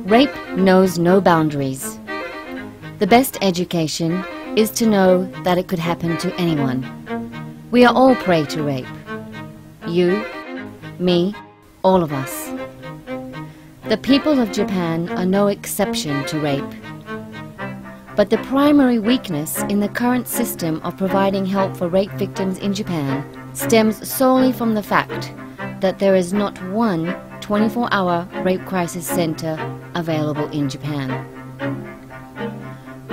Rape knows no boundaries. The best education is to know that it could happen to anyone. We are all prey to rape. You, me, all of us. The people of Japan are no exception to rape. But the primary weakness in the current system of providing help for rape victims in Japan stems solely from the fact that there is not one 24-hour rape crisis center available in Japan.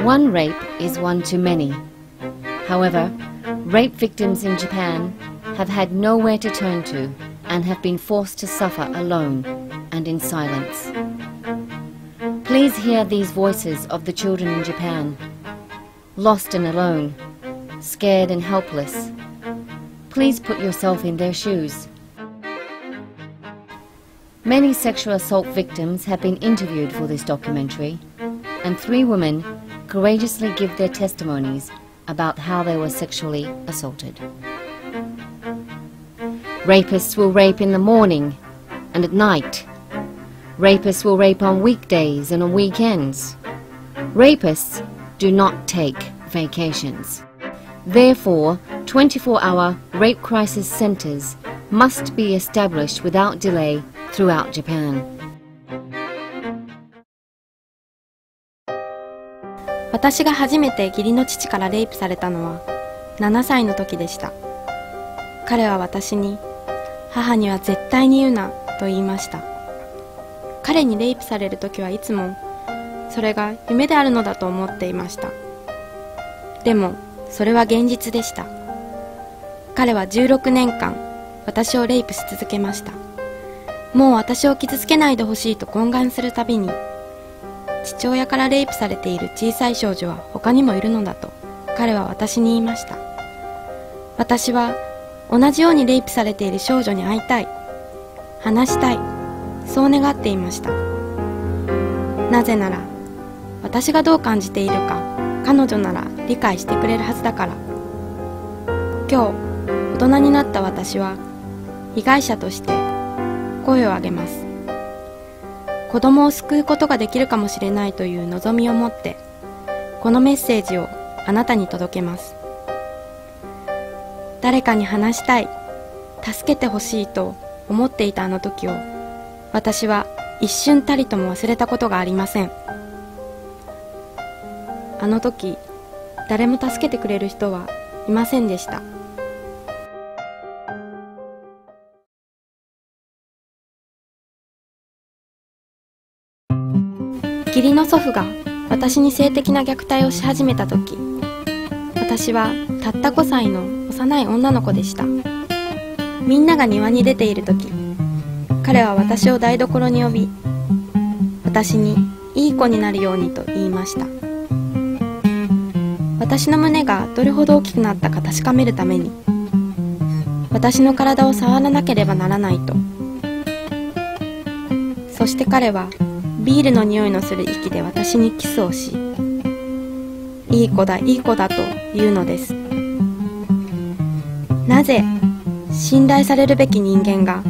One rape is one too many. However, rape victims in Japan have had nowhere to turn to and have been forced to suffer alone and in silence. Please hear these voices of the children in Japan, lost and alone, scared and helpless. Please put yourself in their shoes. Many sexual assault victims have been interviewed for this documentary, and 3 women courageously give their testimonies about how they were sexually assaulted. Rapists will rape in the morning and at night. Rapists will rape on weekdays and on weekends. Rapists do not take vacations. Therefore, 24-hour rape crisis centers must be established without delay throughout Japan. 私が初めて義理の父からレイプされたのは7歳の時でした。彼は私に、母には絶対に言うなと言いました。彼にレイプされる時はいつもそれが夢であるのだと思っていました。でもそれは現実でした。彼は16年間私をレイプし続けました。もう私を傷つけないでほしいと懇願するたびに、父親からレイプされている小さい少女は他にもいるのだと彼は私に言いました。私は同じようにレイプされている少女に会いたい、話したい、そう願っていました。なぜなら私がどう感じているか彼女なら理解してくれるはずだから。今日大人になった私は被害者として声を上げます。子供を救うことができるかもしれないという望みを持ってこのメッセージをあなたに届けます。誰かに話したい、助けてほしいと思っていたあの時を私は一瞬たりとも忘れたことがありません。あの時誰も助けてくれる人はいませんでした。義理の祖父が私に性的な虐待をし始めた時、私はたった5歳の幼い女の子でした。みんなが庭に出ている時、彼は私を台所に呼び、私にいい子になるようにと言いました。私の胸がどれほど大きくなったか確かめるために、私の体を触らなければならないと。そして彼はビールの匂いのする息で私にキスをし、いい子だいい子だと言うのです。なぜ信頼されるべき人間が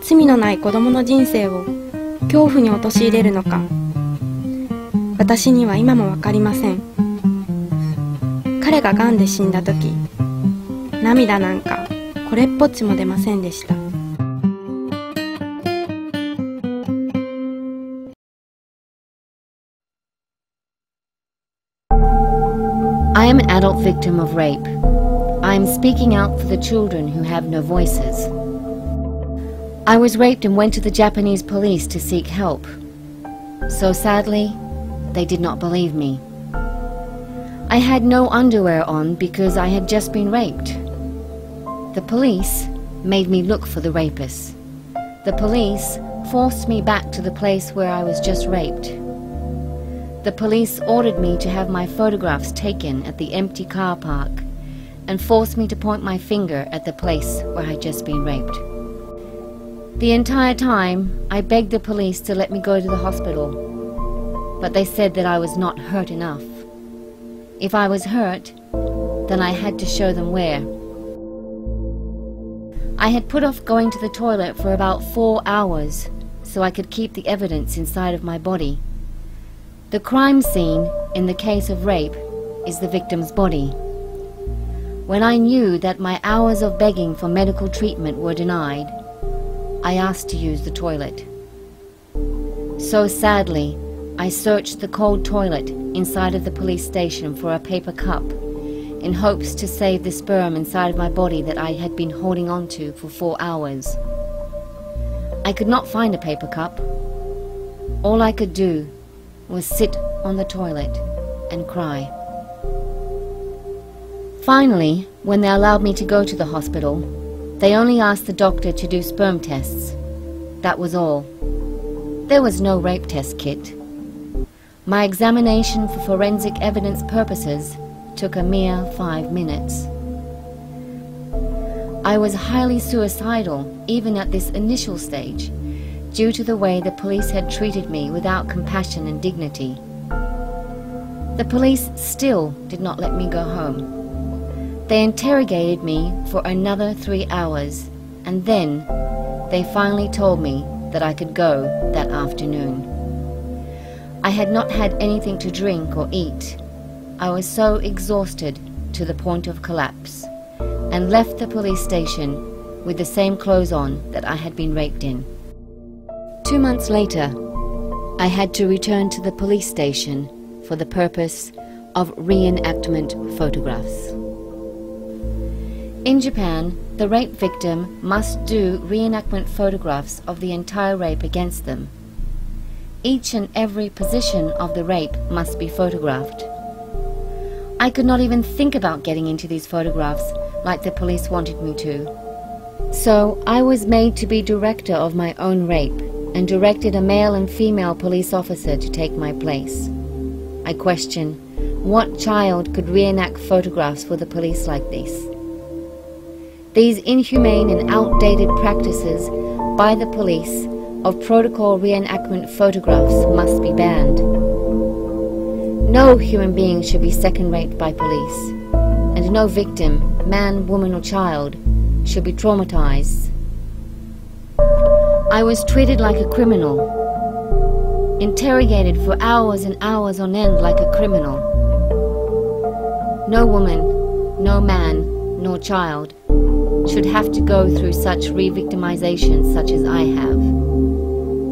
罪のない子供の人生を恐怖に陥れるのか、私には今もわかりません。彼が癌で死んだ時、涙なんかこれっぽっちも出ませんでした。I am an adult victim of rape. I am speaking out for the children who have no voices. I was raped and went to the Japanese police to seek help. So sadly, they did not believe me. I had no underwear on because I had just been raped. The police made me look for the rapists. The police forced me back to the place where I was just raped. The police ordered me to have my photographs taken at the empty car park and forced me to point my finger at the place where I'd just been raped. The entire time, I begged the police to let me go to the hospital, but they said that I was not hurt enough. If I was hurt, then I had to show them where. I had put off going to the toilet for about 4 hours so I could keep the evidence inside of my body. The crime scene in the case of rape is the victim's body. When I knew that my hours of begging for medical treatment were denied, I asked to use the toilet. So sadly, I searched the cold toilet inside of the police station for a paper cup in hopes to save the sperm inside of my body that I had been holding on to for 4 hours. I could not find a paper cup. All I could do was sit on the toilet and cry. Finally, when they allowed me to go to the hospital, they only asked the doctor to do sperm tests. That was all. There was no rape test kit. My examination for forensic evidence purposes took a mere 5 minutes. I was highly suicidal even at this initial stage, due to the way the police had treated me without compassion and dignity. The police still did not let me go home. They interrogated me for another 3 hours, and then they finally told me that I could go that afternoon. I had not had anything to drink or eat. I was so exhausted to the point of collapse, and left the police station with the same clothes on that I had been raped in. 2 months later, I had to return to the police station for the purpose of reenactment photographs. In Japan, the rape victim must do reenactment photographs of the entire rape against them. Each and every position of the rape must be photographed. I could not even think about getting into these photographs like the police wanted me to. So I was made to be director of my own rape and directed a male and female police officer to take my place. I question, what child could reenact photographs for the police like this? These inhumane and outdated practices by the police of protocol reenactment photographs must be banned. No human being should be second raped by police, and no victim, man, woman or child, should be traumatized. I was treated like a criminal, interrogated for hours and hours on end like a criminal. No woman, no man, nor child should have to go through such re-victimization such as I have.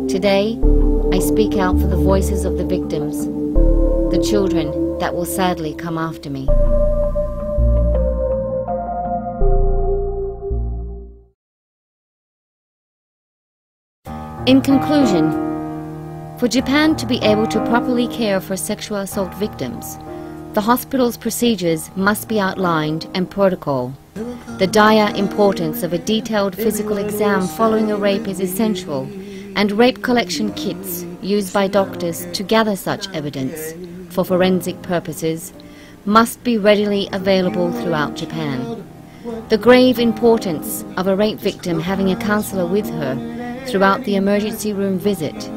Today, I speak out for the voices of the victims, the children that will sadly come after me. In conclusion, for Japan to be able to properly care for sexual assault victims, the hospital's procedures must be outlined and protocol. The dire importance of a detailed physical exam following a rape is essential, and rape collection kits used by doctors to gather such evidence for forensic purposes must be readily available throughout Japan. The grave importance of a rape victim having a counselor with her throughout the emergency room visit,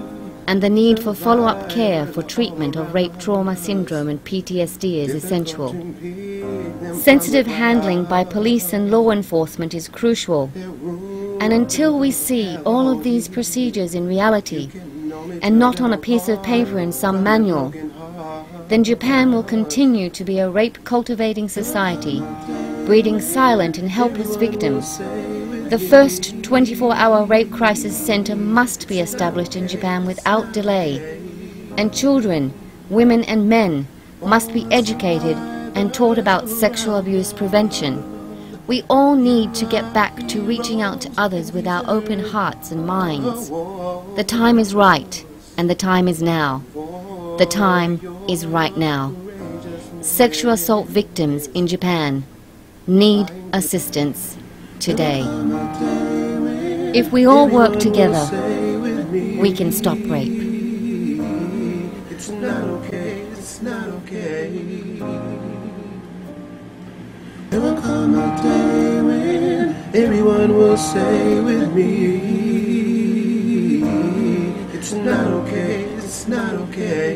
and the need for follow-up care for treatment of rape trauma syndrome and PTSD is essential. Sensitive handling by police and law enforcement is crucial, and until we see all of these procedures in reality and not on a piece of paper in some manual, then Japan will continue to be a rape-cultivating society, breeding silent and helpless victims. The first 24-hour rape crisis center must be established in Japan without delay, and children, women and men must be educated and taught about sexual abuse prevention. We all need to get back to reaching out to others with our open hearts and minds. The time is right, and the time is now. The time is right now. Sexual assault victims in Japan need assistance today. If we all work together, we can stop rape. It's not okay, it's not okay. There will come a day when everyone will say with me, it's not okay, it's not okay.